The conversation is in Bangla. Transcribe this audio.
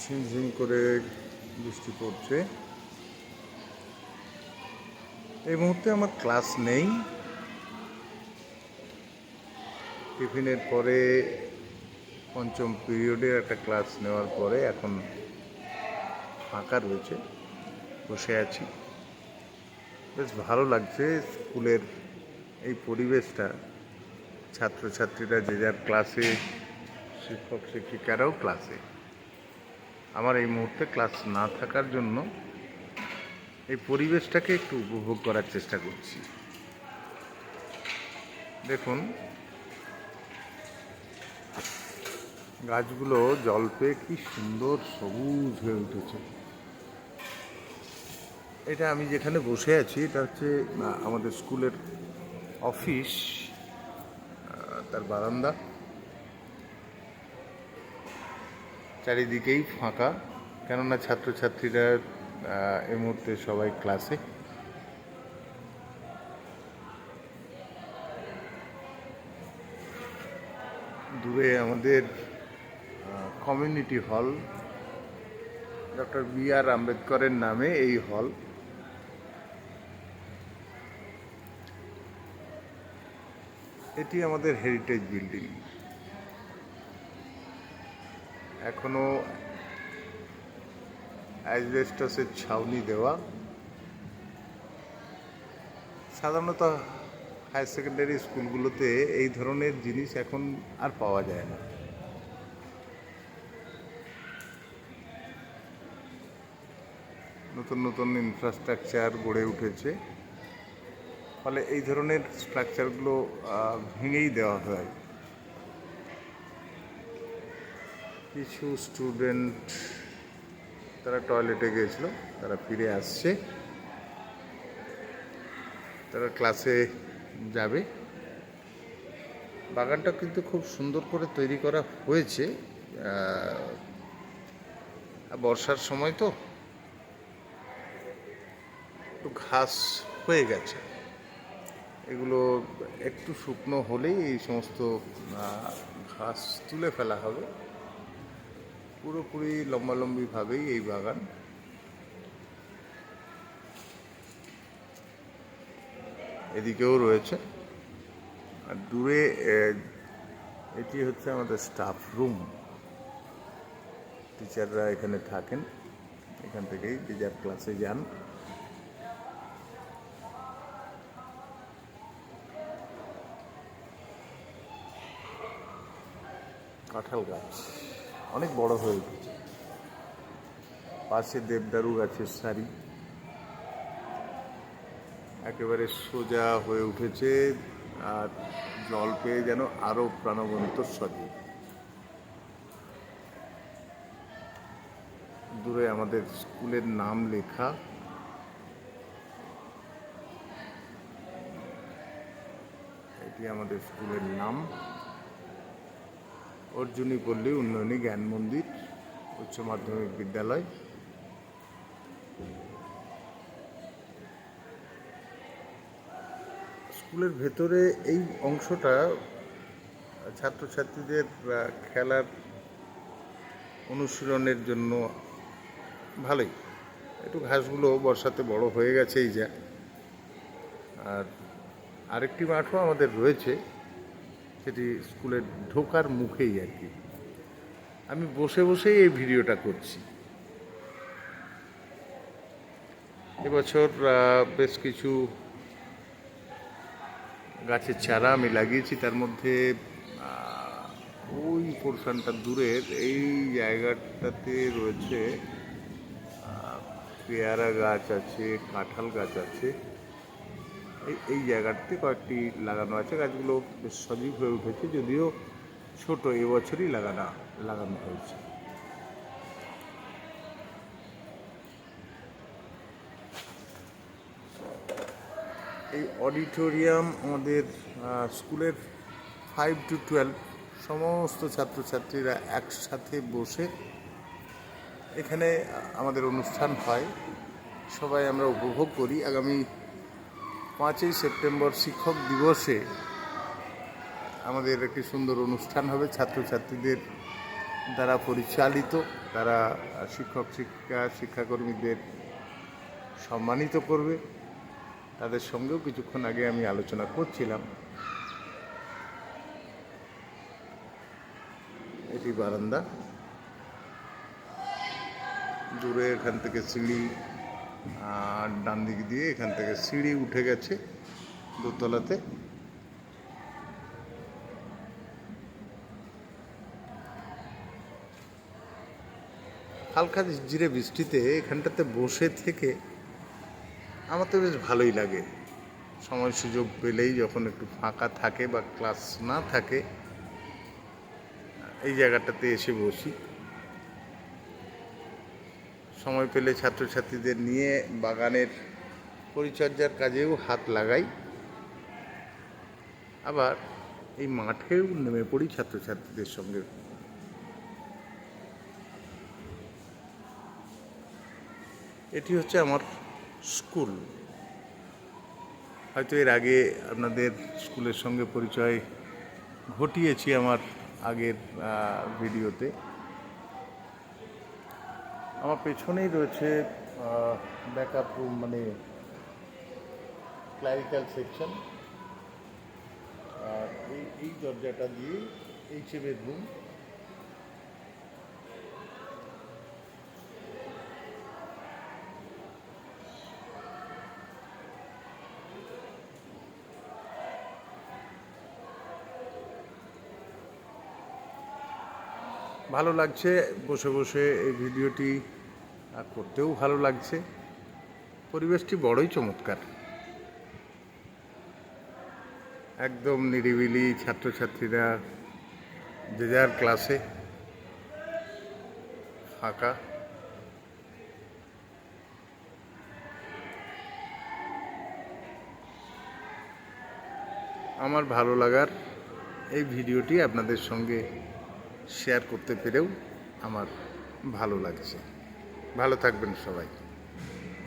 ঝিমঝিম করে বৃষ্টি পড়ছে। এই মুহূর্তে আমার ক্লাস নেই। টিফিনের পরে পঞ্চম পিরিয়ডের একটা ক্লাস নেওয়ার পরে এখন ফাঁকা রয়েছে, বসে আছি। বেশ ভালো লাগছে স্কুলের এই পরিবেশটা। ছাত্রছাত্রীরা যে যার ক্লাসে, শিক্ষক শিক্ষিকারাও ক্লাসে। আমার এই মুহূর্তে ক্লাস না থাকার জন্য এই পরিবেশটাকে একটু উপভোগ করার চেষ্টা করছি। দেখুন, গাছগুলো জল পেয়ে কি সুন্দর সবুজ হয়ে উঠেছে। এটা আমি যেখানে বসে আছি এটা হচ্ছে আমাদের স্কুলের অফিস, তার বারান্দা। চারিদিকেই ফাঁকা, কেননা ছাত্রছাত্রীরা এই মুহূর্তে সবাই ক্লাসে। দূরে আমাদের কমিউনিটি হল, ডক্টর বি.আর. আম্বেদকরের নামে এই হল। এটি আমাদের হেরিটেজ বিল্ডিং। এখনো অ্যাসবেস্টসের ছাউনি দেওয়া। সাধারণত হায়ার সেকেন্ডারি স্কুলগুলোতে এই ধরনের জিনিস এখন আর পাওয়া যায় না। নতুন নতুন ইনফ্রাস্ট্রাকচার গড়ে উঠেছে, ফলে এই ধরনের স্ট্রাকচারগুলো ভেঙেই দেওয়া হয়। কিছু স্টুডেন্ট তারা টয়লেটে গিয়েছিল, তারা ফিরে আসছে, তারা ক্লাসে যাবে। বাগানটা কিন্তু খুব সুন্দর করে তৈরি করা হয়েছে। বর্ষার সময় তো একটু ঘাস হয়ে গেছে, এগুলো একটু শুকনো হলেই এই সমস্ত ঘাস তুলে ফেলা হবে। পুরোপুরি লম্বালম্বিভাবেই এই বাগান। এদিকেও রয়েছে, আর দূরে এটি হচ্ছে আমাদের স্টাফ রুম। টিচাররা এখানে থাকেন, এখান থেকেই যে যার ক্লাসে যান। কাঁঠাল গাছ অনেক বড় হয়ে উঠেছে, পাশে দেবদারু গাছের সারি একেবারে সোজা হয়ে উঠেছে, আর জল পেয়ে যেন আরো প্রাণবন্ত সজীব। দূরে আমাদের স্কুলের নাম লেখা। এটি আমাদের স্কুলের নাম, অর্জুনী পল্লী উন্নয়নী জ্ঞান মন্দির উচ্চ মাধ্যমিক বিদ্যালয়। স্কুলের ভেতরে এই অংশটা ছাত্রছাত্রীদের খেলার অনুশীলনের জন্য ভালোই। একটু ঘাসগুলো বর্ষাতে বড় হয়ে গেছে এই যা। আর আরেকটি মাঠও আমাদের রয়েছে, সেটি স্কুলের ঢোকার মুখেই আর কি। আমি বসে বসেই এই ভিডিওটা করছি। এবছর বেশ কিছু গাছের চারা আমি লাগিয়েছি, তার মধ্যে ওই পোর্শনটা দূরের এই জায়গাটাতে রয়েছে পেয়ারা গাছ আছে, কাঁঠাল গাছ আছে। এই জায়গাটাতে কয়েকটি লাগানো আছে। গাছগুলো বেশ সজীব হয়ে উঠেছে, যদিও ছোট, এবছরই লাগানো হয়েছে। এই অডিটোরিয়াম আমাদের স্কুলের 5 to 12 সমস্ত ছাত্রছাত্রীরা একসাথে বসে এখানে আমাদের অনুষ্ঠান হয়, সবাই আমরা উপভোগ করি। আগামী 5ই সেপ্টেম্বর শিক্ষক দিবসে আমাদের একটি সুন্দর অনুষ্ঠান হবে। ছাত্রছাত্রীদের দ্বারা পরিচালিত, তারা শিক্ষাকর্মীদের সম্মানিত করবে। তাদের সঙ্গেও কিছুক্ষণ আগে আমি আলোচনা করছিলাম। এটি বারান্দা, দূরে এখান থেকে সিঁড়ি, আর ডান দিক দিয়ে এখান থেকে সিঁড়ি উঠে গেছে দোতলাতে। হালকা ঝিরঝিরে বৃষ্টিতে এখানটাতে বসে থেকে আমার তো বেশ ভালোই লাগে। সময় সুযোগ পেলেই যখন একটু ফাঁকা থাকে বা ক্লাস না থাকে, এই জায়গাটাতে এসে বসি। সময় পেলে ছাত্রছাত্রীদের নিয়ে বাগানের পরিচর্যার কাজেও হাত লাগাই, আবার এই মাঠেও নেমে পড়ি ছাত্রছাত্রীদের সঙ্গে। এটি হচ্ছে আমার স্কুল। হয়তো এর আগে আপনাদের স্কুলের সঙ্গে পরিচয় ঘটিয়েছি আমার আগের ভিডিওতে। আমার পেছনেই রয়েছে ব্যাকআপ রুম, মানে ক্লারিক্যাল সেকশন। আর এই দরজাটা দিয়ে HM এর রুম। ভালো লাগছে বসে বসে এই ভিডিওটি করতেও ভালো লাগছে। পরিবেশটি বড়ই চমৎকার, একদম নিরিবিলি, ছাত্রছাত্রীরা যে যার ক্লাসে, ফাঁকা। আমার ভালো লাগার এই ভিডিওটি আপনাদের সঙ্গে শেয়ার করতে পেরেও আমার ভালো লাগছে। ভালো থাকবেন সবাই।